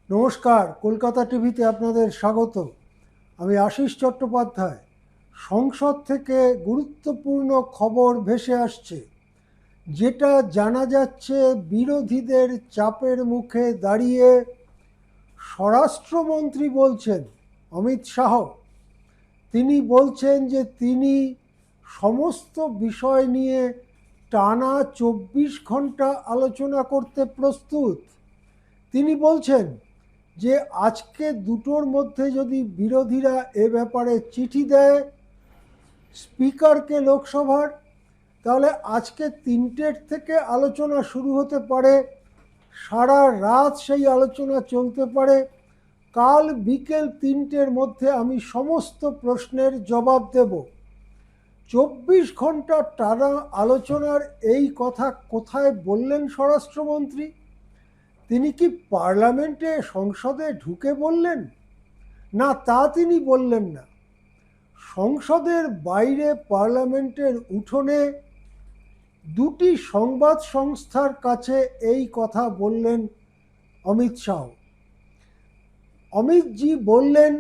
নমস্কার, কলকাতা টিভিতে আপনাদের স্বাগত। আমি আশিস চট্টোপাধ্যায়। সংসদ থেকে গুরুত্বপূর্ণ খবর ভেসে আসছে, যেটা জানা যাচ্ছে বিরোধীদের চাপের মুখে দাঁড়িয়ে স্বরাষ্ট্রমন্ত্রী বলছেন, অমিত শাহ, তিনি বলছেন যে তিনি সমস্ত বিষয় নিয়ে টানা 24 ঘন্টা আলোচনা করতে প্রস্তুত। তিনি বলছেন যে আজকে দুটোর মধ্যে যদি বিরোধীরা এ ব্যাপারে চিঠি দেয় স্পিকারকে লোকসভার, তাহলে আজকে 3টের থেকে আলোচনা শুরু হতে পারে, সারা রাত সেই আলোচনা চলতে পারে। কাল বিকেল 3টের মধ্যে আমি সমস্ত প্রশ্নের জবাব দেব। 24 ঘন্টা টানা আলোচনার এই কথা কোথায় বললেন স্বরাষ্ট্রমন্ত্রী? তিনি কি পার্লামেন্টে, সংসদে ঢুকে বললেন? না, তা তিনি বললেন না। সংসদের বাইরে পার্লামেন্টের উঠোনে দুটি সংবাদ সংস্থার কাছে এই কথা বললেন অমিত শাহ। অমিতজি বললেন,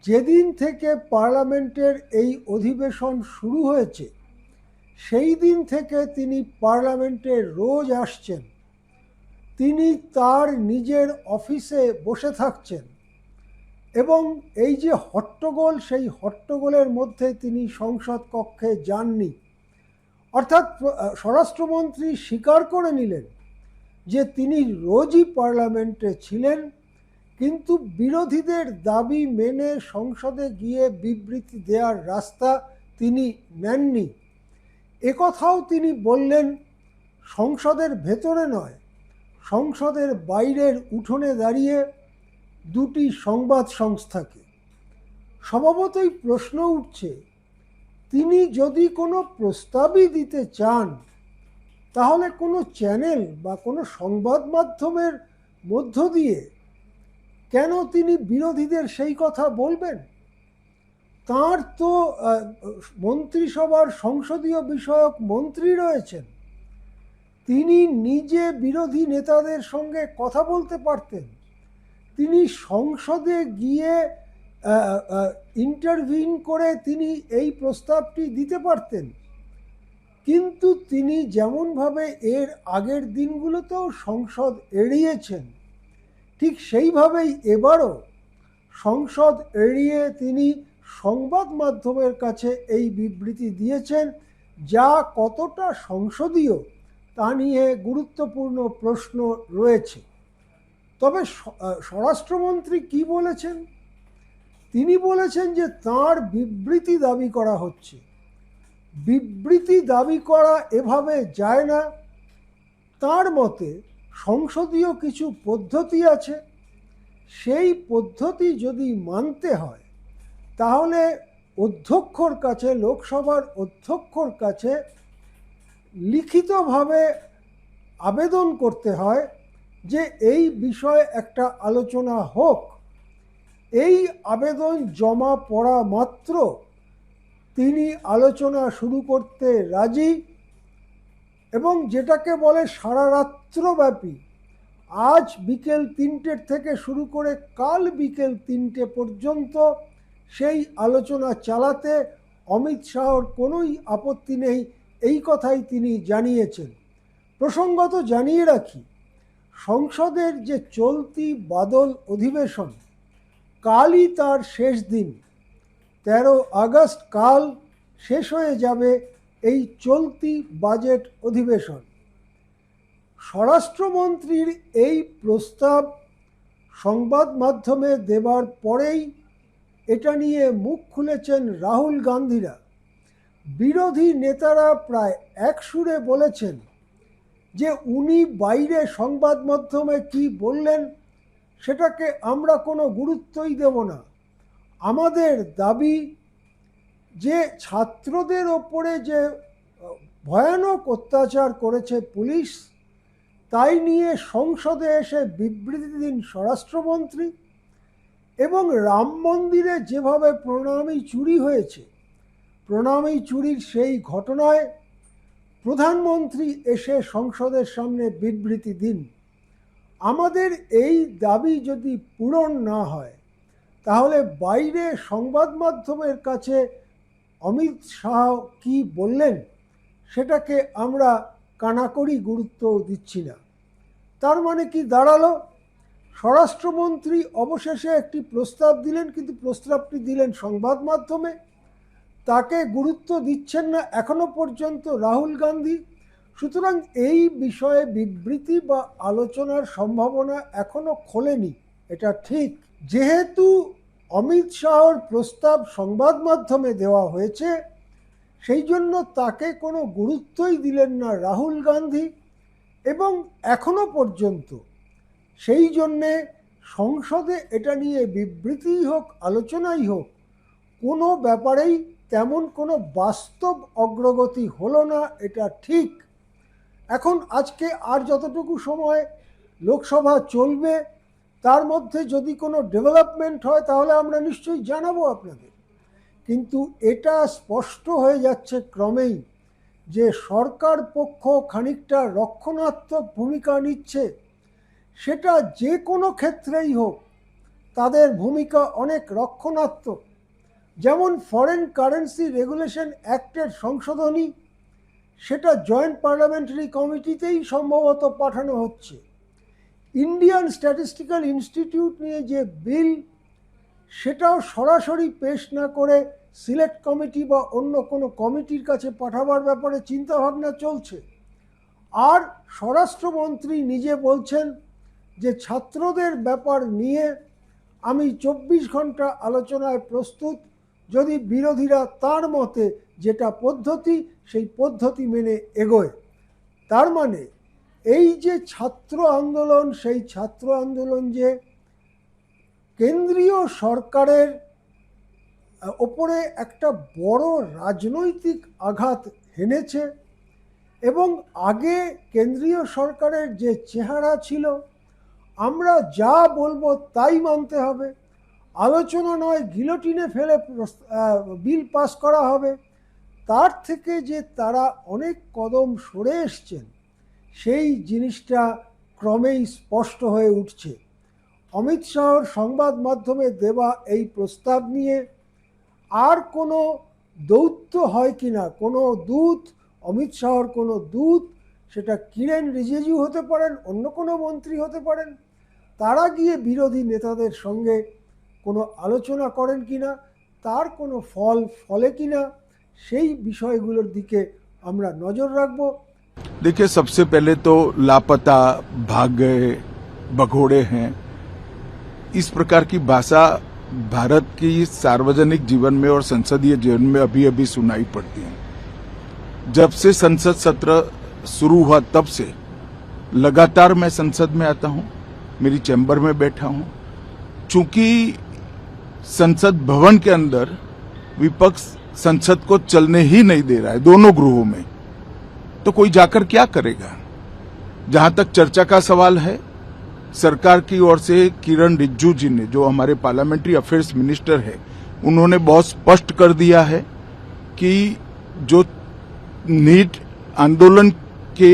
যেদিন থেকে পার্লামেন্টের এই অধিবেশন শুরু হয়েছে সেই দিন থেকে তিনি পার্লামেন্টে রোজ আসছেন। তিনি তার নিজের অফিসে বসে থাকছেন এবং এই যে হট্টগোল, সেই হট্টগোলের মধ্যে তিনি সংসদ কক্ষে যাননি। অর্থাৎ স্বরাষ্ট্রমন্ত্রী স্বীকার করে নিলেন যে তিনি রোজই পার্লামেন্টে ছিলেন, কিন্তু বিরোধীদের দাবি মেনে সংসদে গিয়ে বিবৃতি দেওয়ার রাস্তা তিনি নেননি। একথাও তিনি বললেন সংসদের ভেতরে নয়, সংসদের বাইরের উঠোনে দাঁড়িয়ে দুটি সংবাদ সংস্থাকে। স্বভাবতই প্রশ্ন উঠছে, তিনি যদি কোনো প্রস্তাবই দিতে চান তাহলে কোনো চ্যানেল বা কোনো সংবাদ মাধ্যমের মধ্য দিয়ে কেন তিনি বিরোধীদের সেই কথা বলবেন? তাঁর তো মন্ত্রিসভার সংসদীয় বিষয়ক মন্ত্রী রয়েছেন, তিনি নিজে বিরোধী নেতাদের সঙ্গে কথা বলতে পারতেন। তিনি সংসদে গিয়ে ইন্টারভিন করে তিনি এই প্রস্তাবটি দিতে পারতেন। কিন্তু তিনি যেমনভাবে এর আগের দিনগুলোতেও সংসদ এড়িয়েছেন, ঠিক সেইভাবেই এবারও সংসদ এড়িয়ে তিনি সংবাদ মাধ্যমের কাছে এই বিবৃতি দিয়েছেন, যা কতটা সংসদীয় তা নিয়ে গুরুত্বপূর্ণ প্রশ্ন রয়েছে। তবে স্বরাষ্ট্রমন্ত্রী কি বলেছেন? তিনি বলেছেন যে তাঁর বিবৃতি দাবি করা হচ্ছে। বিবৃতি দাবি করা এভাবে যায় না। তাঁর মতে সংসদীয় কিছু পদ্ধতি আছে, সেই পদ্ধতি যদি মানতে হয় তাহলে অধ্যক্ষর কাছে, লোকসভার অধ্যক্ষর কাছে লিখিতভাবে আবেদন করতে হয় যে এই বিষয়ে একটা আলোচনা হোক। এই আবেদন জমা পড়া মাত্র তিনি আলোচনা শুরু করতে রাজি, এবং যেটাকে বলে সারা রাত্রব্যাপী, আজ বিকেল 3টের থেকে শুরু করে কাল বিকেল 3টে পর্যন্ত সেই আলোচনা চালাতে অমিত শাহর কোনোই আপত্তি নেই, এই কথাই তিনি জানিয়েছেন। প্রসঙ্গত জানিয়ে রাখি, সংসদের যে চলতি বাদল অধিবেশন, কালই তার শেষ দিন। 13 আগস্ট কাল শেষ হয়ে যাবে এই চলতি বাজেট অধিবেশন। স্বরাষ্ট্রমন্ত্রীর এই প্রস্তাব সংবাদ মাধ্যমে দেবার পরেই এটা নিয়ে মুখ খুলেছেন রাহুল গান্ধীরা। বিরোধী নেতারা প্রায় একসুরে বলেছেন যে উনি বাইরে সংবাদ মাধ্যমে কি বললেন সেটাকে আমরা কোনো গুরুত্বই দেব না। আমাদের দাবি যে ছাত্রদের ওপরে যে ভয়ানক অত্যাচার করেছে পুলিশ, তাই নিয়ে সংসদে এসে বিবৃতি দিন স্বরাষ্ট্রমন্ত্রী, এবং রাম মন্দিরে যেভাবে প্রণামী চুরি হয়েছে, প্রণামী চুরির সেই ঘটনায় প্রধানমন্ত্রী এসে সংসদের সামনে বিবৃতি দিন। আমাদের এই দাবি যদি পূরণ না হয় তাহলে বাইরে সংবাদ মাধ্যমের কাছে অমিত শাহ কি বললেন সেটাকে আমরা কানাকড়ি গুরুত্ব দিচ্ছি না। তার মানে কি দাঁড়ালো? স্বরাষ্ট্রমন্ত্রী অবশেষে একটি প্রস্তাব দিলেন, কিন্তু প্রস্তাবটি দিলেন সংবাদ মাধ্যমে, তাকে গুরুত্ব দিচ্ছেন না এখনো পর্যন্ত রাহুল গান্ধী। সুতরাং এই বিষয়ে বিবৃতি বা আলোচনার সম্ভাবনা এখনো খোলেনি, এটা ঠিক। যেহেতু অমিত শাহর প্রস্তাব সংবাদ মাধ্যমে দেওয়া হয়েছে, সেই জন্য তাকে কোনো গুরুত্বই দিলেন না রাহুল গান্ধী, এবং এখনো পর্যন্ত সেই জন্যে সংসদে এটা নিয়ে বিবৃতিই হোক আলোচনাই হোক, কোনো ব্যাপারেই তেমন কোনো বাস্তব অগ্রগতি হলো না, এটা ঠিক। এখন আজকে আর যতটুকু সময় লোকসভা চলবে তার মধ্যে যদি কোনো ডেভেলপমেন্ট হয় তাহলে আমরা নিশ্চয়ই জানাবো আপনাদের। কিন্তু এটা স্পষ্ট হয়ে যাচ্ছে ক্রমেই যে সরকার পক্ষ খানিকটা রক্ষণাত্মক ভূমিকা নিচ্ছে। সেটা যে কোনো ক্ষেত্রেই হোক তাদের ভূমিকা অনেক রক্ষণাত্মক। যেমন ফরেন কারেন্সি রেগুলেশন অ্যাক্টের সংশোধনী, সেটা জয়েন্ট পার্লামেন্টারি কমিটিতেই সম্ভবত পাঠানো হচ্ছে। ইন্ডিয়ান স্ট্যাটিস্টিক্যাল ইনস্টিটিউট নিয়ে যে বিল, সেটাও সরাসরি পেশ না করে সিলেক্ট কমিটি বা অন্য কোনো কমিটির কাছে পাঠাবার ব্যাপারে চিন্তাভাবনা চলছে। আর স্বরাষ্ট্রমন্ত্রী নিজে বলছেন যে ছাত্রদের ব্যাপার নিয়ে আমি 24 ঘন্টা আলোচনায় প্রস্তুত, যদি বিরোধীরা তার মতে যেটা পদ্ধতি সেই পদ্ধতি মেনে এগোয়। তার মানে এই যে ছাত্র আন্দোলন, সেই ছাত্র আন্দোলন যে কেন্দ্রীয় সরকারের ওপরে একটা বড় রাজনৈতিক আঘাত হেনেছে, এবং আগে কেন্দ্রীয় সরকারের যে চেহারা ছিল, আমরা যা বলবো তাই মানতে হবে, আলোচনা নয় গিলোটিনে ফেলে বিল পাস করা হবে, তার থেকে যে তারা অনেক কদম সরে এসছেন সেই জিনিসটা ক্রমেই স্পষ্ট হয়ে উঠছে। অমিত শাহর সংবাদ মাধ্যমে দেওয়া এই প্রস্তাব নিয়ে আর কোনো দৌত্য হয় কিনা, কোনো দূত, অমিত শাহর কোনো দূত, সেটা কিরেন রিজিজু হতে পারেন, অন্য কোনো মন্ত্রী হতে পারেন, তারা গিয়ে বিরোধী নেতাদের সঙ্গে কোনো আলোচনা করেন কিনা, তার কোনো ফলে কিনা, সেই বিষয়গুলোর দিকে আমরা নজর রাখবো। देखिए, सबसे पहले तो लापता, भाग गए, भगोड़े हैं, इस प्रकार की भाषा भारत की सार्वजनिक जीवन में और संसदीय जीवन में अभी अभी सुनाई पड़ती है। जब से संसद सत्र शुरू हुआ तब से लगातार मैं संसद में आता हूं, मेरी चैम्बर में बैठा हूं। चूंकि संसद भवन के अंदर विपक्ष संसद को चलने ही नहीं दे रहा है दोनों गृहों में, तो कोई जाकर क्या करेगा। जहां तक चर्चा का सवाल है, सरकार की ओर से किरण रिजिजू जी ने, जो हमारे पार्लियामेंट्री अफेयर्स मिनिस्टर है, उन्होंने बहुत स्पष्ट कर दिया है कि जो नीट आंदोलन के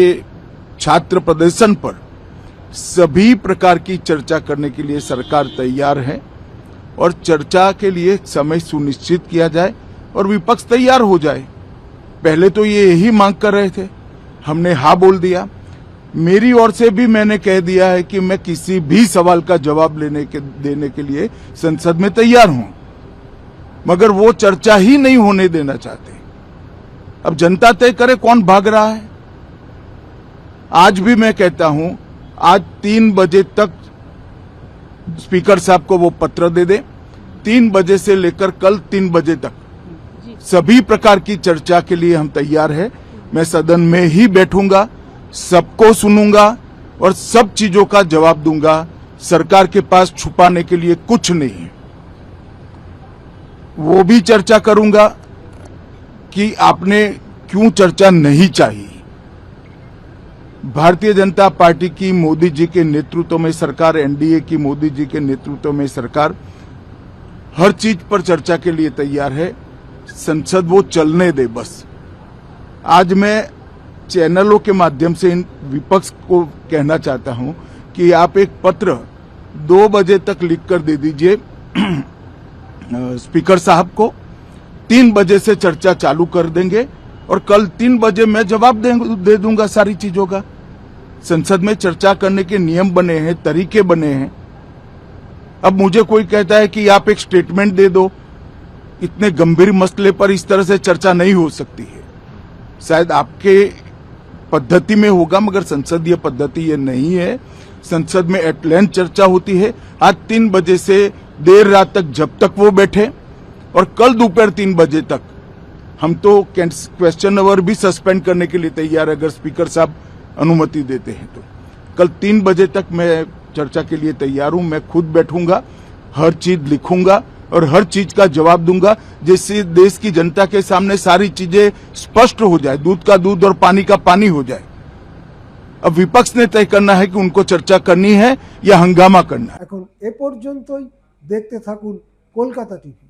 छात्र प्रदर्शन पर सभी प्रकार की चर्चा करने के लिए सरकार तैयार है, और चर्चा के लिए समय सुनिश्चित किया जाए और विपक्ष तैयार हो जाए। पहले तो ये यही मांग कर रहे थे, हमने हाँ बोल दिया। मेरी ओर से भी मैंने कह दिया है कि मैं किसी भी सवाल का जवाब देने के लिए संसद में तैयार हूं, मगर वो चर्चा ही नहीं होने देना चाहते। अब जनता तय करे कौन भाग रहा है। आज भी मैं कहता हूं, आज 3 बजे तक स्पीकर साहब को वो पत्र दे दे, 3 बजे से लेकर कल 3 बजे तक सभी प्रकार की चर्चा के लिए हम तैयार हैं। मैं सदन में ही बैठूंगा, सबको सुनूंगा और सब चीजों का जवाब दूंगा। सरकार के पास छुपाने के लिए कुछ नहीं है। वो भी चर्चा करूंगा कि आपने क्यों चर्चा नहीं चाहिए। भारतीय जनता पार्टी की मोदी जी के नेतृत्व में सरकार, एनडीए की मोदी जी के नेतृत्व में सरकार हर चीज पर चर्चा के लिए तैयार है। संसद वो चलने दे बस। आज मैं चैनलों के माध्यम से इन विपक्ष को कहना चाहता हूं कि आप एक पत्र 2 बजे तक लिख कर दे दीजिए स्पीकर साहब को। 3 बजे से चर्चा चालू कर देंगे और कल 3 बजे मैं जवाब दे दूंगा सारी चीजों का। संसद में चर्चा करने के नियम बने हैं, तरीके बने हैं। अब मुझे कोई कहता है कि आप एक स्टेटमेंट दे दो, इतने गंभीर मसले पर इस तरह से चर्चा नहीं हो सकती है। शायद आपके पद्धति में होगा, मगर संसदीय पद्धति ये नहीं है। संसद में एट लेंथ चर्चा होती है। आज 3 बजे से देर रात तक, जब तक वो बैठे, और कल दोपहर 3 बजे तक। हम तो क्वेश्चन आवर भी सस्पेंड करने के लिए तैयार, अगर स्पीकर साहब अनुमति देते हैं तो। कल 3 बजे तक मैं चर्चा के लिए तैयार हूं। मैं खुद बैठूंगा, हर चीज लिखूंगा और हर चीज का जवाब दूंगा, जिससे देश की जनता के सामने सारी चीजें स्पष्ट हो जाए, दूध का दूध और पानी का पानी हो जाए। अब विपक्ष ने तय करना है कि उनको चर्चा करनी है या हंगामा करना है। এখন এ পর্যন্তই। দেখতে থাকুন কলকাতা টিভি।